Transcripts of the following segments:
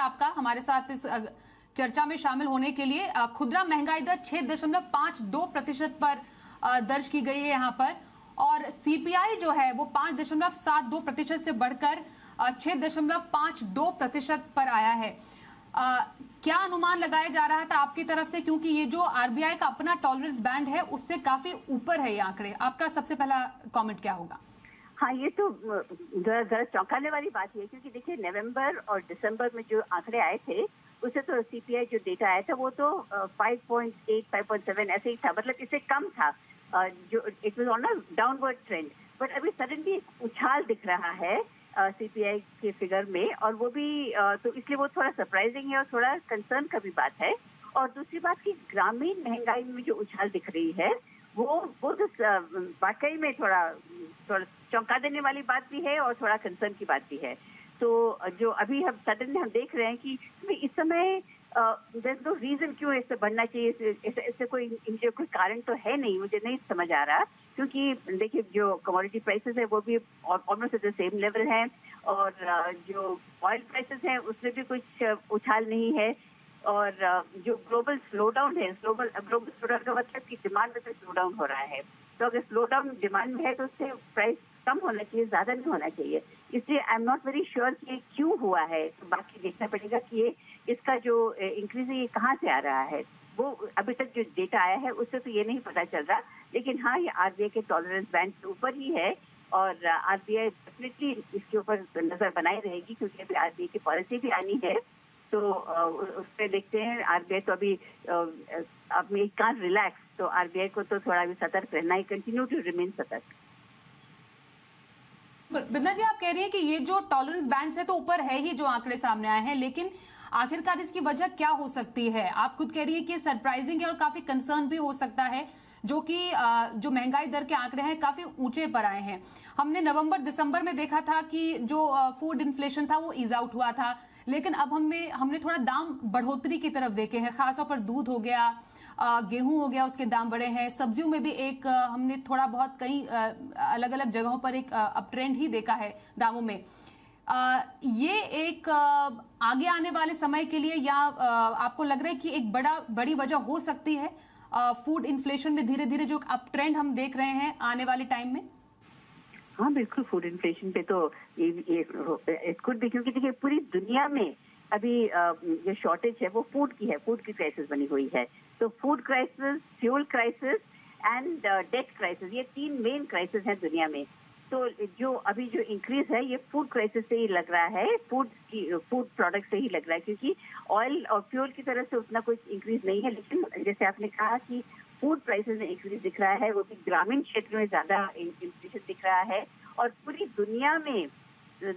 आपका हमारे साथ इस चर्चा में शामिल होने के लिए। खुदरा महंगाई दर 6.52% पर दर्ज की गई है यहाँ पर, और सीपीआई जो है वो 5.72% से बढ़कर 6.52% पर आया है। क्या अनुमान लगाया जा रहा था आपकी तरफ से, क्योंकि ये जो आरबीआई का अपना टॉलरेंस बैंड है उससे काफी ऊपर है ये आंकड़े, आपका सबसे पहला कमेंट क्या होगा? हाँ, ये तो जरा चौंकाने वाली बात है, क्योंकि देखिए नवंबर और दिसंबर में जो आंकड़े आए थे उससे तो सीपीआई जो डेटा आया था वो तो 5.8 5.7 ऐसे ही था, मतलब इससे कम था, जो it was on a downward trend. But अभी सडनली उछाल दिख रहा है सीपीआई के फिगर में, और वो भी तो इसलिए वो थोड़ा सरप्राइजिंग है और थोड़ा कंसर्न का भी बात है। और दूसरी बात की ग्रामीण महंगाई में जो उछाल दिख रही है वो तो वाकई में थोड़ा थोड़ा चौंका देने वाली बात भी है और थोड़ा कंसर्न की बात भी है। तो जो अभी हम सडनली हम देख रहे हैं कि इस समय देयर इज नो रीजन क्यों इससे बढ़ना चाहिए, इससे कोई इनके कोई कारण तो है नहीं, मुझे नहीं समझ आ रहा। क्योंकि देखिए जो कमोडिटी प्राइसेस है वो भी almost at the same level है, और जो ऑयल प्राइसेस है उसमें भी कुछ उछाल नहीं है, और जो ग्लोबल स्लो डाउन है, ग्लोबल स्लो डाउन का मतलब कि डिमांड में स्लो डाउन हो रहा है। तो अगर स्लो डाउन डिमांड में है तो उससे प्राइस कम होना चाहिए, ज्यादा नहीं होना चाहिए। इसलिए I am not very sure कि ये क्यों हुआ है, तो बाकी देखना पड़ेगा कि ये इसका जो इंक्रीज है ये कहाँ से आ रहा है। वो अभी तक जो डेटा आया है उससे तो ये नहीं पता चल रहा, लेकिन हाँ ये आरबीआई के टॉलरेंस बैंड के ऊपर ही है, और आरबीआई डेफिनेटली इसके ऊपर नजर बनाई रहेगी, क्योंकि अभी आरबीआई की पॉलिसी भी आनी है। तो उस पर देखते हैं। आरबीआई तो अभी वी कांट रिलैक्स, तो आरबीआई को तो थोड़ा भी सतर्क रहना ही, कंटिन्यू टू रिमेन सतर्क। वृंदा जी, आप कह रही हैं कि ये जो टॉलरेंस बैंड से तो ऊपर है ही जो आंकड़े सामने आए हैं, लेकिन आखिरकार इसकी वजह क्या हो सकती है? आप खुद कह रही है कि सरप्राइजिंग है और काफी कंसर्न भी हो सकता है, जो कि जो महंगाई दर के आंकड़े हैं काफी ऊंचे पर आए हैं। हमने नवंबर दिसंबर में देखा था कि जो फूड इन्फ्लेशन था वो ईज आउट हुआ था, लेकिन अब हमने थोड़ा दाम बढ़ोतरी की तरफ देखे हैं, खासतौर पर दूध हो गया, गेहूं हो गया, उसके दाम बढ़े हैं। सब्जियों में भी एक हमने थोड़ा बहुत कई अलग अलग जगहों पर एक अप ट्रेंड ही देखा है दामों में। ये एक आगे आने वाले समय के लिए, या आपको लग रहा है कि एक बड़ी वजह हो सकती है फूड इन्फ्लेशन में धीरे धीरे जो अप ट्रेंड हम देख रहे हैं आने वाले टाइम में? हाँ बिल्कुल, फूड इन्फ्लेशन पे तो इट कुड भी, क्योंकि देखिए पूरी दुनिया में अभी जो शॉर्टेज है वो फूड की है, फूड की क्राइसिस बनी हुई है। तो food crisis, fuel crisis and debt crisis, ये तीन मेन क्राइसिस हैं दुनिया में। तो जो अभी जो इंक्रीज है ये फूड क्राइसिस से ही लग रहा है, फूड प्रोडक्ट से ही लग रहा है, क्योंकि ऑयल और फ्यूल की तरह से उतना कुछ इंक्रीज नहीं है। लेकिन जैसे आपने कहा कि फूड प्राइसेस में इंक्रीज दिख रहा है, वो भी ग्रामीण क्षेत्र में ज्यादा इंक्रीज दिख रहा है, और पूरी दुनिया में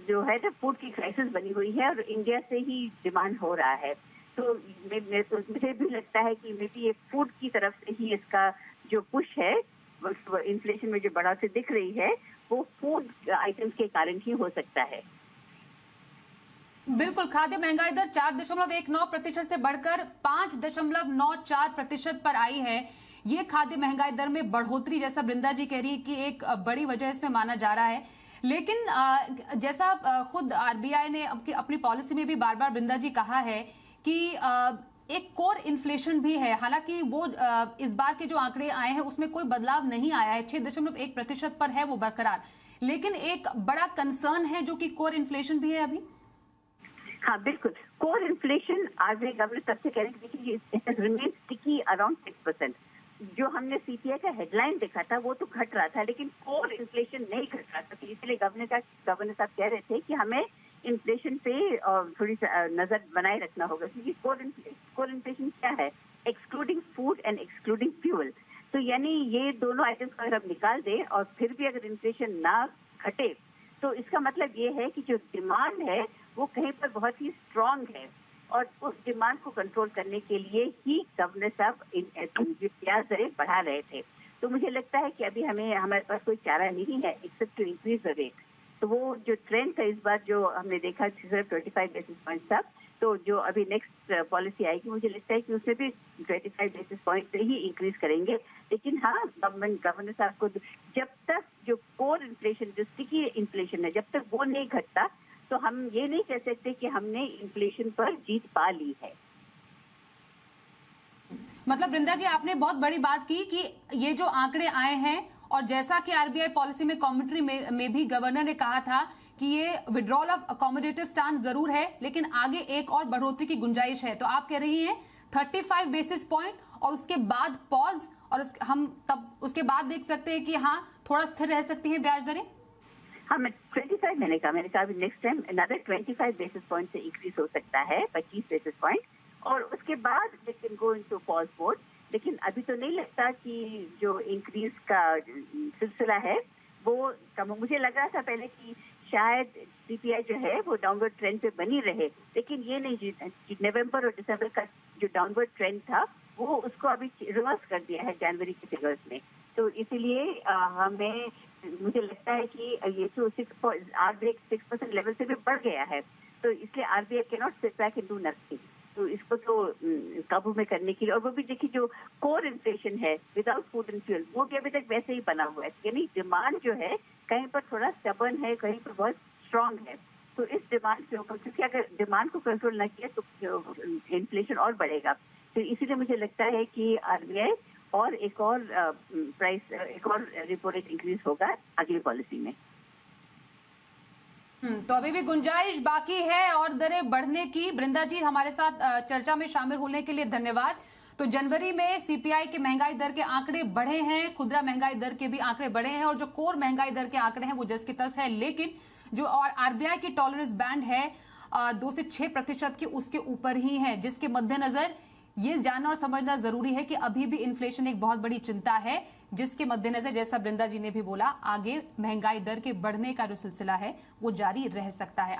जो है ना फूड की क्राइसिस बनी हुई है, और इंडिया से ही डिमांड हो रहा है। तो मुझे भी लगता है कि मे बी ये फूड की तरफ से ही इसका जो पुश है, इन्फ्लेशन में जो बढ़ोतरी दिख रही है वो फूड आइटम्स के कारण ही हो सकता है। बिल्कुल, खाद्य महंगाई दर 4.19% से बढ़कर 5.94% पर आई है। ये खाद्य महंगाई दर में बढ़ोतरी, जैसा वृंदा जी कह रही है, कि एक बड़ी वजह इसमें माना जा रहा है। लेकिन जैसा खुद आरबीआई ने अपनी पॉलिसी में भी बार बार वृंदा जी कहा है कि एक कोर इन्फ्लेशन भी है। हालांकि वो इस बार के जो आंकड़े आए हैं उसमें कोई बदलाव नहीं आया है, 6.1% पर है वो बरकरार, लेकिन एक बड़ा कंसर्न है जो कि कोर इन्फ्लेशन भी है अभी। हाँ बिल्कुल, कोर इन्फ्लेशन आरबीआई गवर्नर तब से कह रही थी कि इट रिमेन स्टिकी अराउंड 6%। जो हमने सीपीआई का हेडलाइन देखा था वो तो घट रहा था, लेकिन कोर इन्फ्लेशन नहीं घट रहा था। तो इसलिए गवर्नर साहब कह रहे थे कि हमें इन्फ्लेशन पे थोड़ी नजर बनाए रखना होगा, क्योंकि कोर इन्फ्लेशन क्या है, excluding food and excluding fuel. तो यानी ये दोनों आइटम्स को अगर हम निकाल दें और फिर भी अगर इन्फ्लेशन ना घटे, तो इसका मतलब ये है कि जो डिमांड है वो कहीं पर बहुत ही स्ट्रांग है, और उस डिमांड को कंट्रोल करने के लिए ही गवर्नर साहब ब्याज दरें बढ़ा रहे थे। तो मुझे लगता है कि अभी हमारे पास कोई चारा नहीं है except to increase the rate. तो वो जो ट्रेंड था इस बार जो हमने देखा सिर्फ 25 बेसिस पॉइंट था, तो जो अभी नेक्स्ट पॉलिसी आएगी मुझे लगता है कि उसमें भी 25 बेसिस पॉइंट से ही इंक्रीज करेंगे। लेकिन हाँ, गवर्नर साहब को जब तक जो कोर इन्फ्लेशन, जो स्टिकी इन्फ्लेशन है, जब तक वो नहीं घटता तो हम ये नहीं कह सकते कि हमने इन्फ्लेशन पर जीत पा ली है। मतलब वृंदा जी, आपने बहुत बड़ी बात की कि ये जो आंकड़े आए हैं, और जैसा कि आरबीआई पॉलिसी में कमेंट्री में भी गवर्नर ने कहा था कि ये विड्रॉल ऑफ अकोमोडेटिव स्टांस जरूर है, लेकिन आगे एक और बढ़ोतरी की गुंजाइश है। तो आप कह रही हैं 35 बेसिस पॉइंट और उसके बाद पॉज, और हम तब उसके बाद देख सकते हैं कि हाँ थोड़ा स्थिर रह सकती है ब्याज दरें। हाँ, 25 मैंने कहा अभी next time another 25 basis point से इंक्रीज हो सकता है, 25 बेसिस पॉइंट, और उसके बाद they can go into pause mode. लेकिन अभी तो नहीं लगता कि जो इंक्रीज का सिलसिला है वो कम। मुझे लग रहा था पहले कि शायद सीपीआई जो है वो डाउनवर्ड ट्रेंड पे बनी रहे, लेकिन ये नहीं, नवंबर और दिसंबर का जो डाउनवर्ड ट्रेंड था वो उसको अभी रिवर्स कर दिया है जनवरी के फिगर्स में। तो इसीलिए मुझे लगता है कि ये जो 6% लेवल से भी बढ़ गया है, तो इसलिए RBI can not sit back and do nothing. तो इसको तो काबू में करने के लिए, और वो भी देखिए जो कोर इन्फ्लेशन है विदाउट फूड एंड फ्यूल, वो भी अभी तक वैसे ही बना हुआ है, यानी डिमांड जो है कहीं पर थोड़ा स्टबर्न है, कहीं पर बहुत स्ट्रांग है। तो इस डिमांड के ऊपर, क्योंकि अगर डिमांड को कंट्रोल न किया तो इन्फ्लेशन और बढ़ेगा। तो इसीलिए मुझे लगता है कि आरबीआई और एक और रेपो रेट इंक्रीज होगा अगली पॉलिसी में। तो अभी भी गुंजाइश बाकी है और दरें बढ़ने की। वृंदा जी, हमारे साथ चर्चा में शामिल होने के लिए धन्यवाद। तो जनवरी में सीपीआई के महंगाई दर के आंकड़े बढ़े हैं, खुदरा महंगाई दर के भी आंकड़े बढ़े हैं, और जो कोर महंगाई दर के आंकड़े हैं वो जस की तस है। लेकिन जो आरबीआई की टॉलरेंस बैंड है 2 से 6% की, उसके ऊपर ही है, जिसके मद्देनजर ये जानना और समझना जरूरी है कि अभी भी इन्फ्लेशन एक बहुत बड़ी चिंता है, जिसके मद्देनजर जैसा वृंदा जी ने भी बोला, आगे महंगाई दर के बढ़ने का जो सिलसिला है वो जारी रह सकता है।